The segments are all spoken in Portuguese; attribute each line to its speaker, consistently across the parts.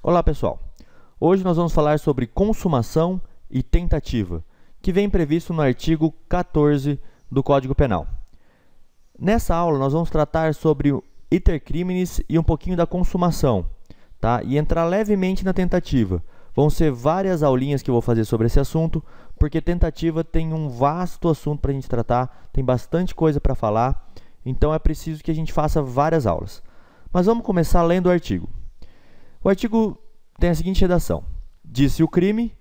Speaker 1: Olá pessoal, hoje nós vamos falar sobre consumação e tentativa, que vem previsto no artigo 14 do Código Penal. Nessa aula nós vamos tratar sobre o iter criminis e um pouquinho da consumação, tá? E entrar levemente na tentativa. Vão ser várias aulinhas que eu vou fazer sobre esse assunto, porque tentativa tem um vasto assunto para a gente tratar, tem bastante coisa para falar, então é preciso que a gente faça várias aulas. Mas vamos começar lendo o artigo. O artigo tem a seguinte redação: diz-se o crime,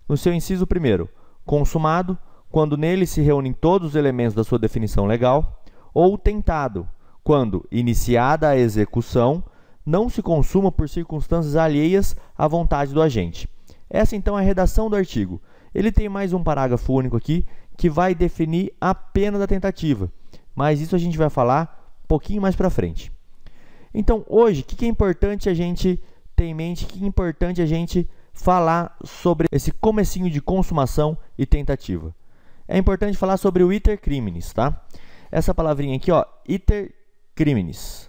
Speaker 1: no seu inciso 1º, consumado, quando nele se reúnem todos os elementos da sua definição legal, ou tentado, quando, iniciada a execução, não se consuma por circunstâncias alheias à vontade do agente. Essa, então, é a redação do artigo. Ele tem mais um parágrafo único aqui, que vai definir a pena da tentativa, mas isso a gente vai falar um pouquinho mais para frente. Então, hoje, o que é importante a gente ter em mente, que é importante a gente falar sobre esse comecinho de consumação e tentativa? É importante falar sobre o iter criminis, tá? Essa palavrinha aqui, ó, iter criminis.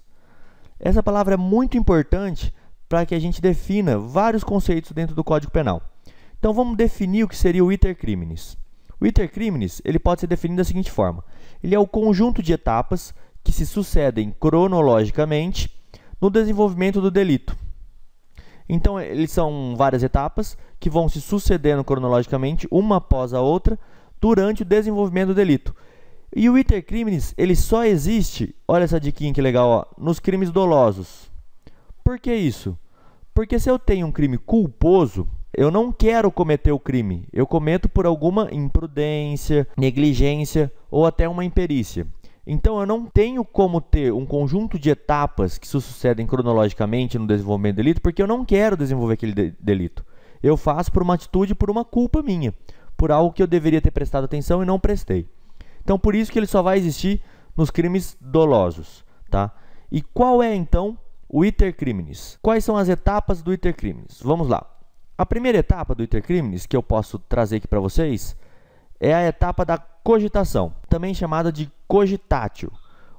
Speaker 1: Essa palavra é muito importante para que a gente defina vários conceitos dentro do Código Penal. Então, vamos definir o que seria o iter criminis. O iter criminis, ele pode ser definido da seguinte forma: ele é o conjunto de etapas que se sucedem cronologicamente no desenvolvimento do delito. Então, eles são várias etapas que vão se sucedendo cronologicamente, uma após a outra, durante o desenvolvimento do delito. E o iter criminis, ele só existe, olha essa diquinha que legal, ó, nos crimes dolosos. Por que isso? Porque se eu tenho um crime culposo, eu não quero cometer o crime, eu cometo por alguma imprudência, negligência ou até uma imperícia. Então, eu não tenho como ter um conjunto de etapas que se sucedem cronologicamente no desenvolvimento do delito, porque eu não quero desenvolver aquele delito. Eu faço por uma atitude, por uma culpa minha, por algo que eu deveria ter prestado atenção e não prestei. Então, por isso que ele só vai existir nos crimes dolosos, tá? E qual é, então, o iter criminis? Quais são as etapas do iter criminis? Vamos lá. A primeira etapa do iter criminis, que eu posso trazer aqui para vocês, é a etapa da cogitação, também chamada de cogitatio.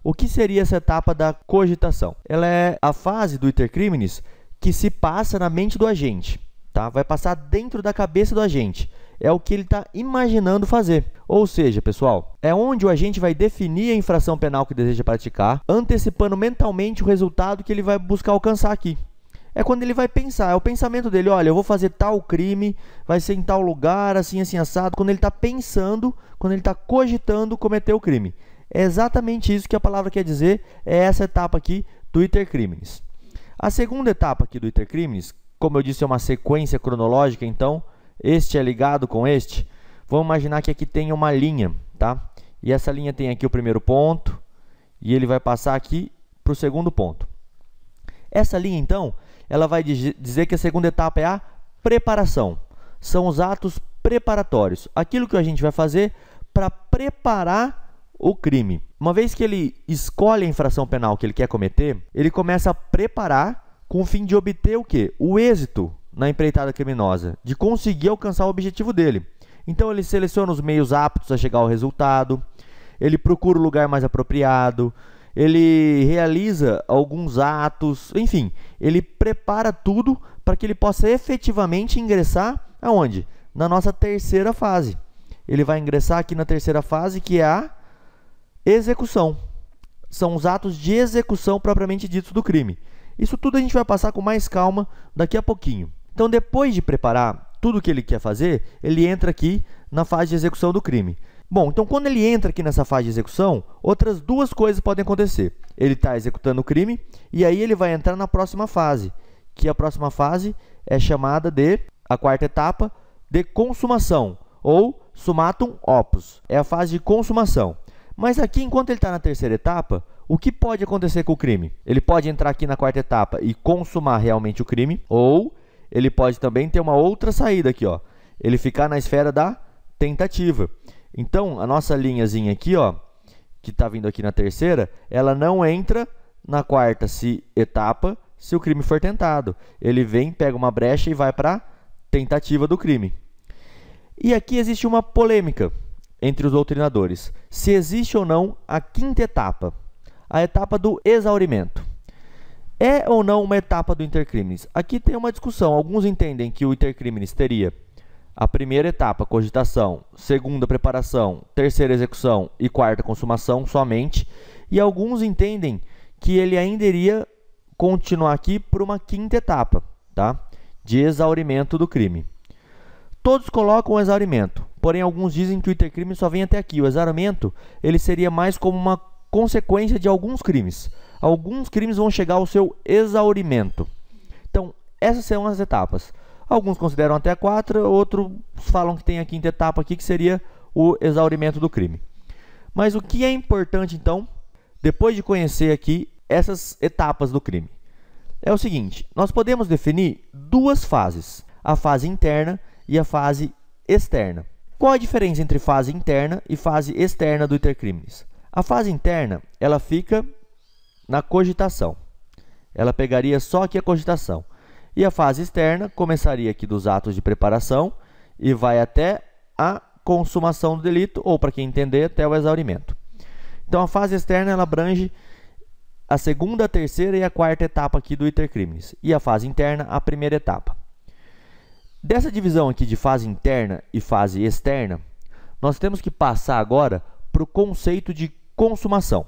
Speaker 1: O que seria essa etapa da cogitação? Ela é a fase do iter criminis que se passa na mente do agente, tá? Vai passar dentro da cabeça do agente. É o que ele está imaginando fazer. Ou seja, pessoal, é onde o agente vai definir a infração penal que deseja praticar, antecipando mentalmente o resultado que ele vai buscar alcançar aqui. É quando ele vai pensar, é o pensamento dele: olha, eu vou fazer tal crime, vai ser em tal lugar, assim, assim, assado. Quando ele está pensando, quando ele está cogitando cometer o crime. É exatamente isso que a palavra quer dizer, é essa etapa aqui do iter criminis. A segunda etapa aqui do iter criminis, como eu disse, é uma sequência cronológica, então, este é ligado com este. Vamos imaginar que aqui tem uma linha, tá? E essa linha tem aqui o primeiro ponto, e ele vai passar aqui para o segundo ponto. Essa linha, então, ela vai dizer que a segunda etapa é a preparação. São os atos preparatórios. Aquilo que a gente vai fazer para preparar o crime. Uma vez que ele escolhe a infração penal que ele quer cometer, ele começa a preparar com o fim de obter o quê? O êxito na empreitada criminosa, de conseguir alcançar o objetivo dele. Então, ele seleciona os meios aptos a chegar ao resultado, ele procura o lugar mais apropriado, ele realiza alguns atos, enfim, ele prepara tudo para que ele possa efetivamente ingressar aonde? Na nossa terceira fase. Ele vai ingressar aqui na terceira fase, que é a execução. São os atos de execução propriamente ditos do crime. Isso tudo a gente vai passar com mais calma daqui a pouquinho. Então, depois de preparar tudo o que ele quer fazer, ele entra aqui na fase de execução do crime. Bom, então quando ele entra aqui nessa fase de execução, outras duas coisas podem acontecer. Ele está executando o crime e aí ele vai entrar na próxima fase, que a próxima fase é chamada de, a quarta etapa, de consumação, ou summatum opus. É a fase de consumação. Mas aqui, enquanto ele está na terceira etapa, o que pode acontecer com o crime? Ele pode entrar aqui na quarta etapa e consumar realmente o crime, ou ele pode também ter uma outra saída aqui, ó. Ele ficar na esfera da tentativa. Então, a nossa linhazinha aqui, ó, que está vindo aqui na terceira, ela não entra na quarta etapa se o crime for tentado. Ele vem, pega uma brecha e vai para a tentativa do crime. E aqui existe uma polêmica entre os doutrinadores, se existe ou não a quinta etapa, a etapa do exaurimento. É ou não uma etapa do intercrimes? Aqui tem uma discussão. Alguns entendem que o intercrimes teria a primeira etapa, cogitação, segunda, preparação, terceira, execução e quarta, consumação somente. E alguns entendem que ele ainda iria continuar aqui por uma quinta etapa, tá? De exaurimento do crime. Todos colocam o exaurimento, porém alguns dizem que o intercrime só vem até aqui. O exaurimento ele seria mais como uma consequência de alguns crimes. Alguns crimes vão chegar ao seu exaurimento. Então, essas são as etapas. Alguns consideram até a 4, outros falam que tem a quinta etapa aqui, que seria o exaurimento do crime. Mas o que é importante, então, depois de conhecer aqui essas etapas do crime? É o seguinte, nós podemos definir duas fases, a fase interna e a fase externa. Qual a diferença entre fase interna e fase externa do intercrimes? A fase interna, ela fica na cogitação. Ela pegaria só aqui a cogitação. E a fase externa começaria aqui dos atos de preparação e vai até a consumação do delito, ou, para quem entender, até o exaurimento. Então, a fase externa ela abrange a segunda, a terceira e a quarta etapa aqui do intercrimes. E a fase interna, a primeira etapa. Dessa divisão aqui de fase interna e fase externa, nós temos que passar agora para o conceito de consumação.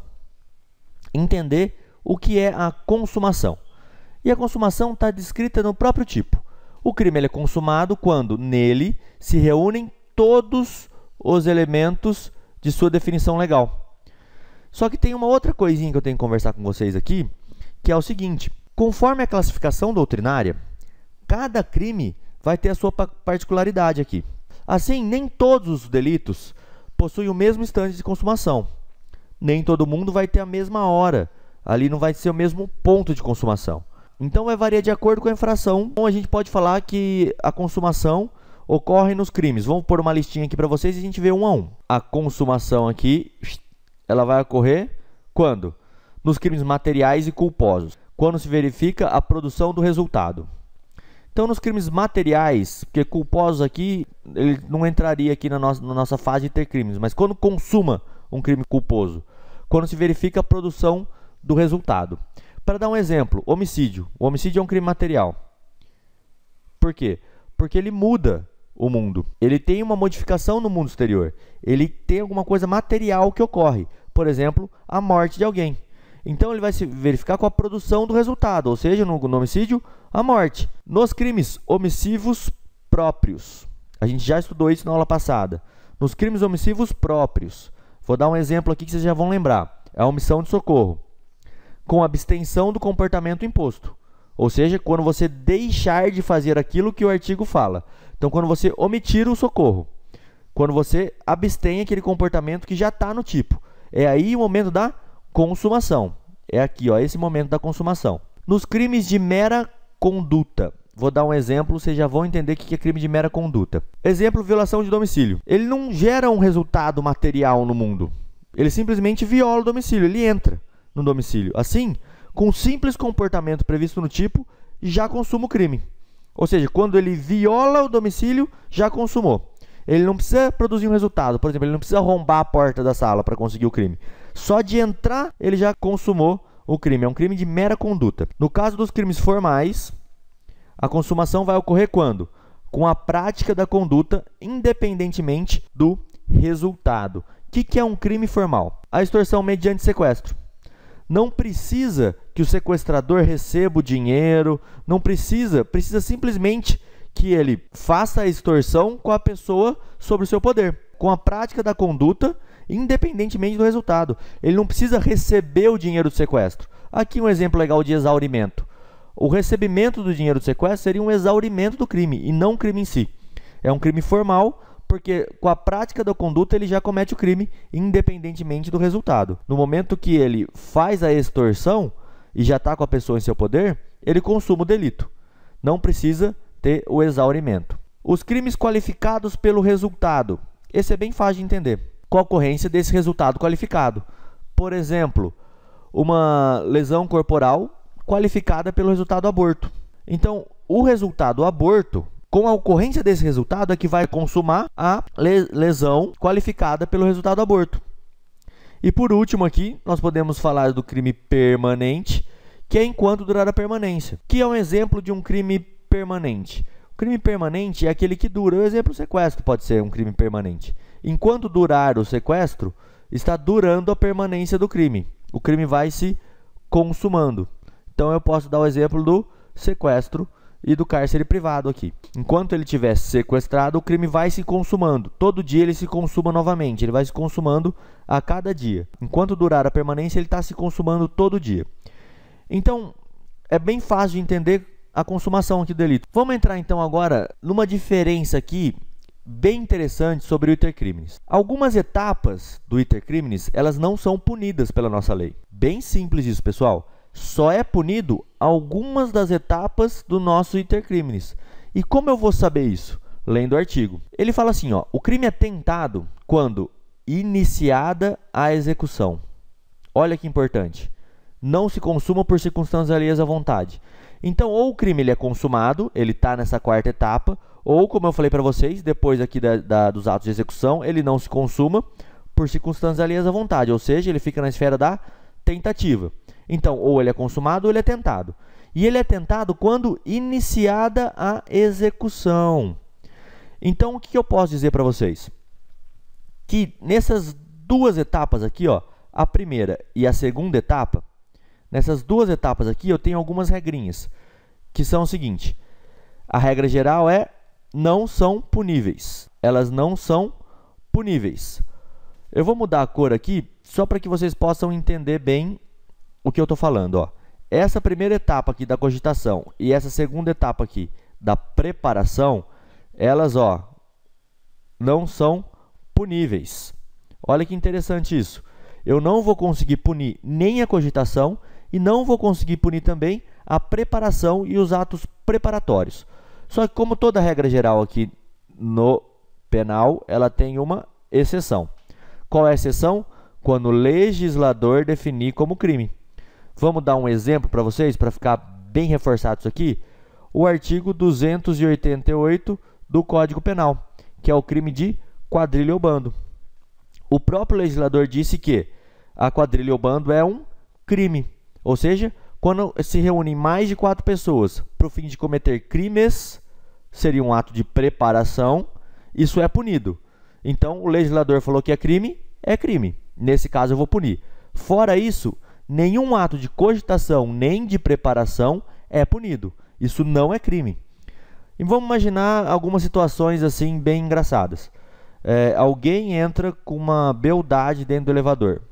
Speaker 1: Entender o que é a consumação. E a consumação está descrita no próprio tipo. O crime ele é consumado quando nele se reúnem todos os elementos de sua definição legal. Só que tem uma outra coisinha que eu tenho que conversar com vocês aqui, que é o seguinte: conforme a classificação doutrinária, cada crime vai ter a sua particularidade aqui. Assim, nem todos os delitos possuem o mesmo instante de consumação. Nem todo mundo vai ter a mesma hora. Ali não vai ser o mesmo ponto de consumação. Então, vai variar de acordo com a infração. Então, a gente pode falar que a consumação ocorre nos crimes. Vamos pôr uma listinha aqui para vocês e a gente vê um a um. A consumação aqui, ela vai ocorrer quando? Nos crimes materiais e culposos. Quando se verifica a produção do resultado. Então, nos crimes materiais, porque culposos aqui, ele não entraria aqui na nossa fase de ter crimes, mas quando consuma um crime culposo, quando se verifica a produção do resultado. Para dar um exemplo, homicídio. O homicídio é um crime material. Por quê? Porque ele muda o mundo. Ele tem uma modificação no mundo exterior. Ele tem alguma coisa material que ocorre. Por exemplo, a morte de alguém. Então, ele vai se verificar com a produção do resultado, ou seja, no homicídio, a morte. Nos crimes omissivos próprios, a gente já estudou isso na aula passada. Nos crimes omissivos próprios, vou dar um exemplo aqui que vocês já vão lembrar. É a omissão de socorro, com abstenção do comportamento imposto. Ou seja, quando você deixar de fazer aquilo que o artigo fala. Então, quando você omitir o socorro. Quando você abstém aquele comportamento que já está no tipo. É aí o momento da consumação. É aqui, ó, esse momento da consumação. Nos crimes de mera conduta. Vou dar um exemplo, vocês já vão entender o que é crime de mera conduta. Exemplo, violação de domicílio. Ele não gera um resultado material no mundo. Ele simplesmente viola o domicílio, ele entra no domicílio. Assim, com um simples comportamento previsto no tipo, já consuma o crime. Ou seja, quando ele viola o domicílio, já consumou. Ele não precisa produzir um resultado. Por exemplo, ele não precisa arrombar a porta da sala para conseguir o crime. Só de entrar, ele já consumou o crime. É um crime de mera conduta. No caso dos crimes formais, a consumação vai ocorrer quando? Com a prática da conduta, independentemente do resultado. O que é um crime formal? A extorsão mediante sequestro. Não precisa que o sequestrador receba o dinheiro, não precisa simplesmente que ele faça a extorsão com a pessoa sobre o seu poder, com a prática da conduta, independentemente do resultado. Ele não precisa receber o dinheiro do sequestro. Aqui um exemplo legal de exaurimento. O recebimento do dinheiro do sequestro seria um exaurimento do crime, e não o crime em si. É um crime formal, porque com a prática da conduta ele já comete o crime, independentemente do resultado. No momento que ele faz a extorsão, e já está com a pessoa em seu poder, ele consuma o delito. Não precisa ter o exaurimento. Os crimes qualificados pelo resultado. Esse é bem fácil de entender. Com a ocorrência desse resultado qualificado. Por exemplo, uma lesão corporal qualificada pelo resultado aborto. Então, o resultado aborto, Com a ocorrência desse resultado é que vai consumar a lesão qualificada pelo resultado do aborto. E por último aqui, nós podemos falar do crime permanente, que é enquanto durar a permanência, que é um exemplo de um crime permanente. O crime permanente é aquele que dura. O exemplo, o sequestro pode ser um crime permanente. Enquanto durar o sequestro, está durando a permanência do crime. O crime vai se consumando. Então eu posso dar o exemplo do sequestro e do cárcere privado aqui. Enquanto ele estiver sequestrado, o crime vai se consumando. Todo dia ele se consuma novamente. Ele vai se consumando a cada dia. Enquanto durar a permanência, ele está se consumando todo dia. Então, é bem fácil de entender a consumação aqui do delito. Vamos entrar então agora numa diferença aqui bem interessante sobre o iter criminis. Algumas etapas do iter criminis, elas não são punidas pela nossa lei. Bem simples isso, pessoal. Só é punido algumas das etapas do nosso iter criminis. E como eu vou saber isso? Lendo o artigo. Ele fala assim, ó, o crime é tentado quando iniciada a execução. Olha que importante. Não se consuma por circunstâncias alheias à vontade. Então, ou o crime ele é consumado, ele está nessa quarta etapa, ou, como eu falei para vocês, depois aqui dos atos de execução, ele não se consuma por circunstâncias alheias à vontade, ou seja, ele fica na esfera da tentativa. Então, ou ele é consumado ou ele é tentado. E ele é tentado quando iniciada a execução. Então, o que eu posso dizer para vocês? Que nessas duas etapas aqui, ó, a primeira e a segunda etapa, nessas duas etapas aqui eu tenho algumas regrinhas, que são o seguinte: a regra geral é não são puníveis. Elas não são puníveis. Eu vou mudar a cor aqui só para que vocês possam entender bem o que eu estou falando. Ó. Essa primeira etapa aqui da cogitação e essa segunda etapa aqui da preparação, elas não são puníveis. Olha que interessante isso. Eu não vou conseguir punir nem a cogitação e não vou conseguir punir também a preparação e os atos preparatórios. Só que como toda regra geral aqui no penal, ela tem uma exceção. Qual é a exceção? Quando o legislador definir como crime. Vamos dar um exemplo para vocês, para ficar bem reforçado isso aqui. O artigo 288 do Código Penal, que é o crime de quadrilha ou bando. O próprio legislador disse que a quadrilha ou bando é um crime. Ou seja, quando se reúnem mais de 4 pessoas para o fim de cometer crimes, seria um ato de preparação, isso é punido. Então, o legislador falou que é crime. Nesse caso, eu vou punir. Fora isso, nenhum ato de cogitação nem de preparação é punido. Isso não é crime. E vamos imaginar algumas situações assim bem engraçadas. Alguém entra com uma beldade dentro do elevador.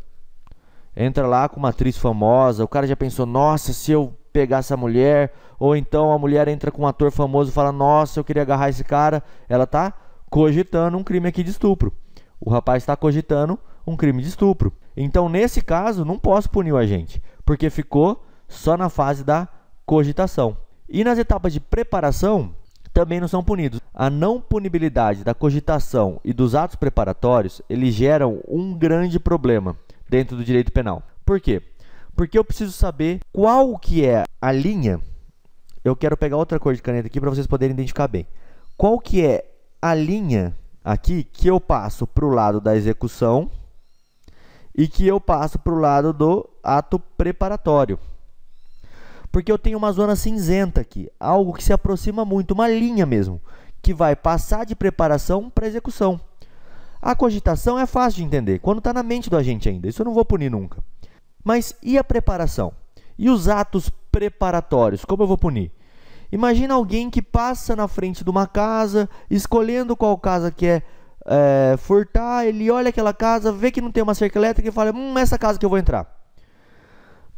Speaker 1: Entra lá com uma atriz famosa, o cara já pensou, nossa, se eu pegar essa mulher, ou então a mulher entra com um ator famoso e fala, nossa, eu queria agarrar esse cara. Ela está cogitando um crime aqui de estupro. O rapaz está cogitando um crime de estupro. Então, nesse caso, não posso punir o agente, porque ficou só na fase da cogitação. E nas etapas de preparação, também não são punidos. A não punibilidade da cogitação e dos atos preparatórios, eles geram um grande problema dentro do direito penal. Por quê? Porque eu preciso saber qual que é a linha. Eu quero pegar outra cor de caneta aqui para vocês poderem identificar bem. Qual que é a linha aqui que eu passo para o lado da execução e que eu passo para o lado do ato preparatório. Porque eu tenho uma zona cinzenta aqui, algo que se aproxima muito, uma linha mesmo, que vai passar de preparação para execução. A cogitação é fácil de entender, quando está na mente do agente ainda, isso eu não vou punir nunca. Mas e a preparação? E os atos preparatórios, como eu vou punir? Imagina alguém que passa na frente de uma casa, escolhendo qual casa quer furtar, ele olha aquela casa, vê que não tem uma cerca elétrica e fala, essa casa que eu vou entrar.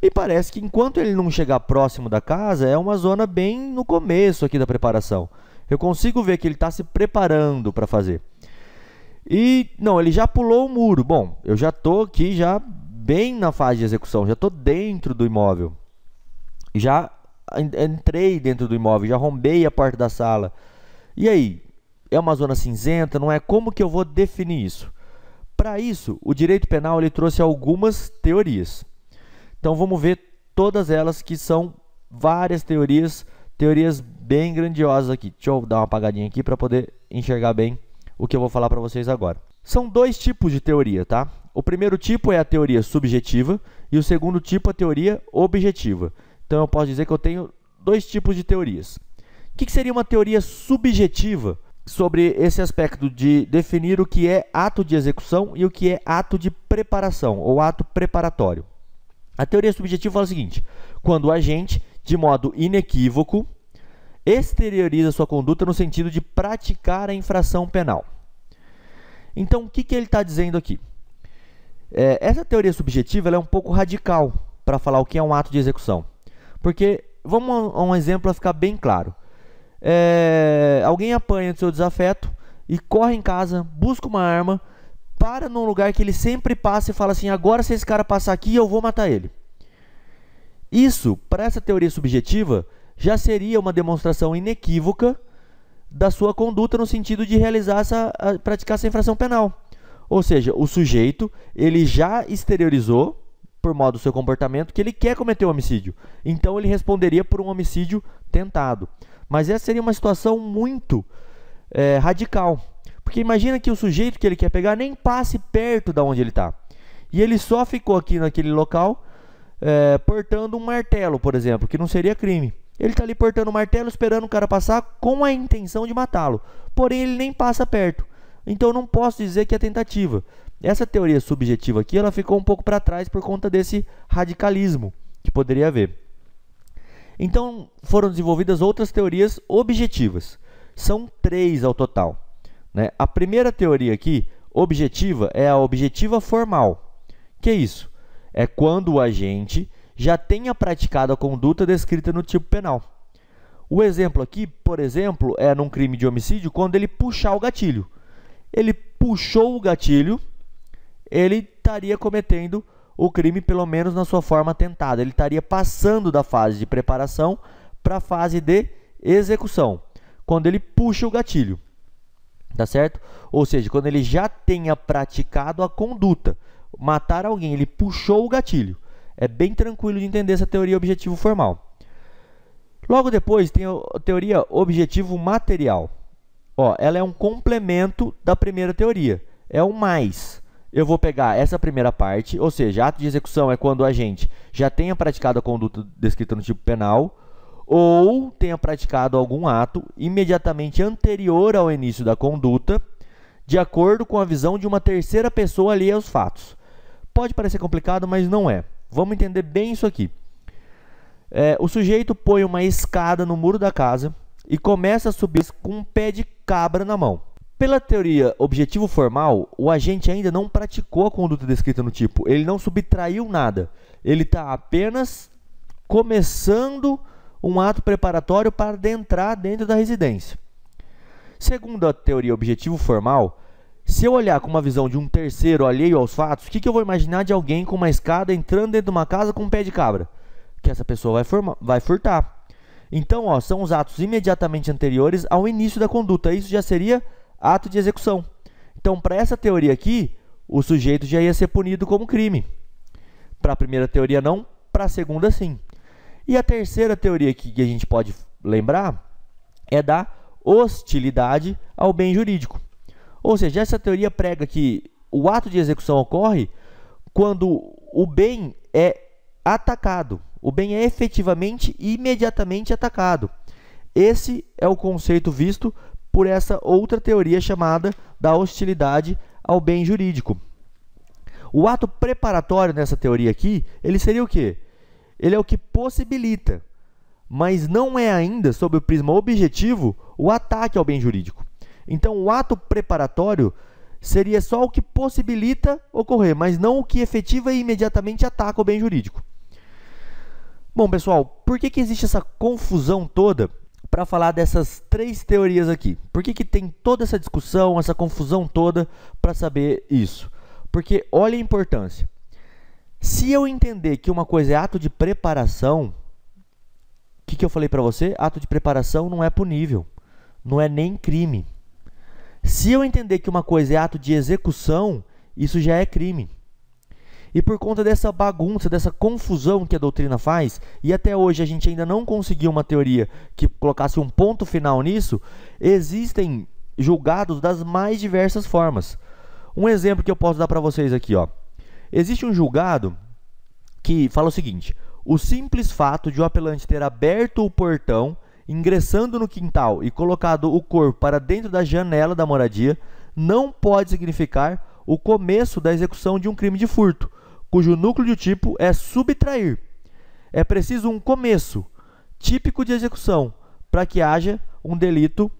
Speaker 1: E parece que enquanto ele não chegar próximo da casa, é uma zona bem no começo aqui da preparação. Eu consigo ver que ele está se preparando para fazer. E, não, ele já pulou o muro. Bom, eu já estou aqui já bem na fase de execução, já estou dentro do imóvel. Já entrei dentro do imóvel, já arrombei a porta da sala. E aí? É uma zona cinzenta, não é? Como que eu vou definir isso? Para isso, o direito penal ele trouxe algumas teorias. Então, vamos ver todas elas, que são várias teorias teorias bem grandiosas aqui. Deixa eu dar uma apagadinha aqui para poder enxergar bem o que eu vou falar para vocês agora. São dois tipos de teoria, tá? O primeiro tipo é a teoria subjetiva e o segundo tipo a teoria objetiva. Então eu posso dizer que eu tenho dois tipos de teorias. O que seria uma teoria subjetiva sobre esse aspecto de definir o que é ato de execução e o que é ato de preparação ou ato preparatório? A teoria subjetiva fala o seguinte: quando o agente, de modo inequívoco, exterioriza sua conduta no sentido de praticar a infração penal. Então, o que ele está dizendo aqui? Essa teoria subjetiva ela é um pouco radical para falar o que é um ato de execução. Porque, vamos a um exemplo para ficar bem claro. Alguém apanha do seu desafeto e corre em casa, busca uma arma, para num lugar que ele sempre passa e fala assim: agora se esse cara passar aqui, eu vou matar ele. Isso, para essa teoria subjetiva, já seria uma demonstração inequívoca da sua conduta no sentido de praticar essa infração penal. Ou seja, o sujeito ele já exteriorizou, por modo do seu comportamento, que ele quer cometer o homicídio. Então ele responderia por um homicídio tentado. Mas essa seria uma situação muito radical. Porque imagina que o sujeito que ele quer pegar nem passe perto de onde ele está. E ele só ficou aqui naquele local portando um martelo, por exemplo, que não seria crime. Ele está ali portando um martelo, esperando o cara passar com a intenção de matá-lo. Porém, ele nem passa perto. Então, eu não posso dizer que é tentativa. Essa teoria subjetiva aqui, ela ficou um pouco para trás por conta desse radicalismo que poderia haver. Então, foram desenvolvidas outras teorias objetivas. São 3 ao total, né? A primeira teoria aqui, objetiva, é a objetiva formal. Que é isso? É quando o agente já tenha praticado a conduta descrita no tipo penal. O exemplo aqui, por exemplo, é num crime de homicídio, quando ele puxar o gatilho. Ele puxou o gatilho, ele estaria cometendo o crime, pelo menos na sua forma tentada. Ele estaria passando da fase de preparação para a fase de execução, quando ele puxa o gatilho. Tá certo? Ou seja, quando ele já tenha praticado a conduta, matar alguém, ele puxou o gatilho. É bem tranquilo de entender essa teoria objetivo formal. Logo depois tem a teoria objetivo material. Ela é um complemento da primeira teoria. É um mais. Eu vou pegar essa primeira parte, ou seja, ato de execução é quando o agente já tenha praticado a conduta descrita no tipo penal ou tenha praticado algum ato imediatamente anterior ao início da conduta, de acordo com a visão de uma terceira pessoa alheia aos fatos. Pode parecer complicado, mas não é. Vamos entender bem isso aqui. O sujeito põe uma escada no muro da casa e começa a subir com um pé de cabra na mão. Pela teoria objetivo formal, o agente ainda não praticou a conduta descrita no tipo. Ele não subtraiu nada. Ele está apenas começando um ato preparatório para adentrar dentro da residência. Segundo a teoria objetivo formal, se eu olhar com uma visão de um terceiro alheio aos fatos, o que eu vou imaginar de alguém com uma escada entrando dentro de uma casa com um pé de cabra? Que essa pessoa vai furtar. Então, são os atos imediatamente anteriores ao início da conduta. Isso já seria ato de execução. Então, para essa teoria aqui, o sujeito já ia ser punido como crime. Para a primeira teoria não, para a segunda sim. E a terceira teoria aqui que a gente pode lembrar é da hostilidade ao bem jurídico. Ou seja, essa teoria prega que o ato de execução ocorre quando o bem é atacado. O bem é efetivamente e imediatamente atacado. Esse é o conceito visto por essa outra teoria chamada da hostilidade ao bem jurídico. O ato preparatório nessa teoria aqui, ele seria o quê? Ele é o que possibilita, mas não é ainda, sob o prisma objetivo, o ataque ao bem jurídico. Então, o ato preparatório seria só o que possibilita ocorrer, mas não o que efetiva e imediatamente ataca o bem jurídico. Bom, pessoal, por que existe essa confusão toda para falar dessas 3 teorias aqui? Por que tem toda essa discussão, essa confusão toda para saber isso? Porque olha a importância. Se eu entender que uma coisa é ato de preparação, o que eu falei para você? Ato de preparação não é punível, não é nem crime. Se eu entender que uma coisa é ato de execução, isso já é crime. E por conta dessa bagunça, dessa confusão que a doutrina faz, e até hoje a gente ainda não conseguiu uma teoria que colocasse um ponto final nisso, existem julgados das mais diversas formas. Um exemplo que eu posso dar para vocês aqui, ó. Existe um julgado que fala o seguinte: o simples fato de o apelante ter aberto o portão, ingressando no quintal e colocado o corpo para dentro da janela da moradia, não pode significar o começo da execução de um crime de furto, cujo núcleo de tipo é subtrair. É preciso um começo típico de execução para que haja um delito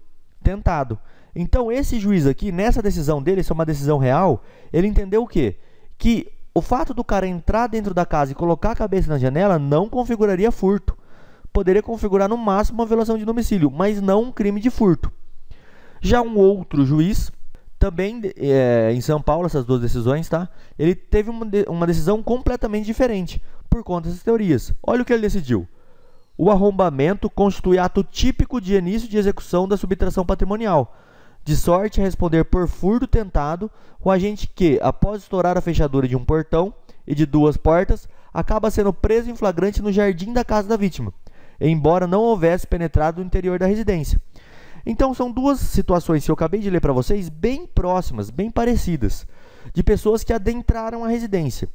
Speaker 1: tentado. Então, esse juiz aqui, nessa decisão dele, isso é uma decisão real, ele entendeu o quê? Que o fato do cara entrar dentro da casa e colocar a cabeça na janela não configuraria furto. Poderia configurar no máximo uma violação de domicílio, mas não um crime de furto. Já um outro juiz, também em São Paulo, essas duas decisões, tá? Ele teve uma decisão completamente diferente por conta dessas teorias. Olha o que ele decidiu. O arrombamento constitui ato típico de início de execução da subtração patrimonial, de sorte a responder por furto tentado o agente que, após estourar a fechadura de um portão e de duas portas, acaba sendo preso em flagrante no jardim da casa da vítima, embora não houvesse penetrado no interior da residência. Então, são duas situações que eu acabei de ler para vocês, bem próximas, bem parecidas, de pessoas que adentraram a residência.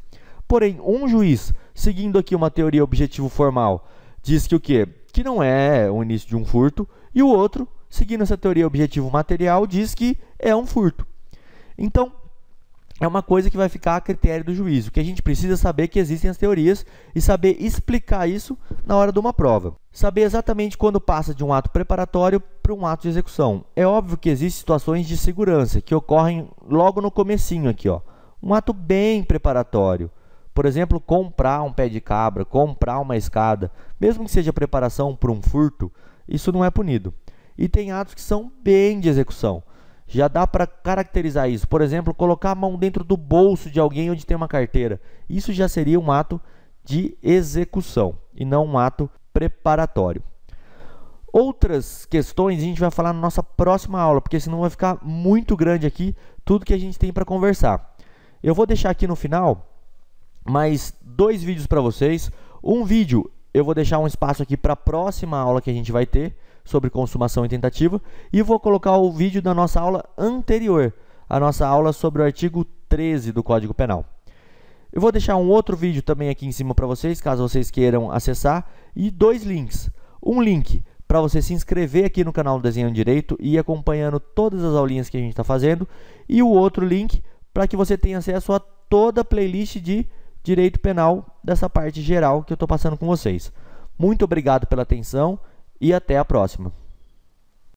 Speaker 1: Porém, um juiz, seguindo aqui uma teoria objetivo formal, diz que o quê? Que não é o início de um furto, e o outro, seguindo essa teoria objetivo material, diz que é um furto. Então, é uma coisa que vai ficar a critério do juiz. O que a gente precisa saber é que existem as teorias e saber explicar isso na hora de uma prova. Saber exatamente quando passa de um ato preparatório para um ato de execução. É óbvio que existem situações de segurança que ocorrem logo no comecinho aqui, ó. Um ato bem preparatório. Por exemplo, comprar um pé de cabra, comprar uma escada. Mesmo que seja preparação para um furto, isso não é punido. E tem atos que são bem de execução. Já dá para caracterizar isso. Por exemplo, colocar a mão dentro do bolso de alguém onde tem uma carteira. Isso já seria um ato de execução e não um ato preparatório. Outras questões a gente vai falar na nossa próxima aula, porque senão vai ficar muito grande aqui tudo que a gente tem para conversar. Eu vou deixar aqui no final mais 2 vídeos para vocês. Um vídeo eu vou deixar um espaço aqui para a próxima aula que a gente vai ter sobre consumação e tentativa, e vou colocar o vídeo da nossa aula anterior, a nossa aula sobre o artigo 13 do Código Penal. Eu vou deixar um outro vídeo também aqui em cima para vocês, caso vocês queiram acessar, e 2 links. Um link para você se inscrever aqui no canal do Desenhando Direito e ir acompanhando todas as aulinhas que a gente está fazendo, e o outro link para que você tenha acesso a toda a playlist de Direito Penal dessa parte geral que eu estou passando com vocês. Muito obrigado pela atenção e até a próxima.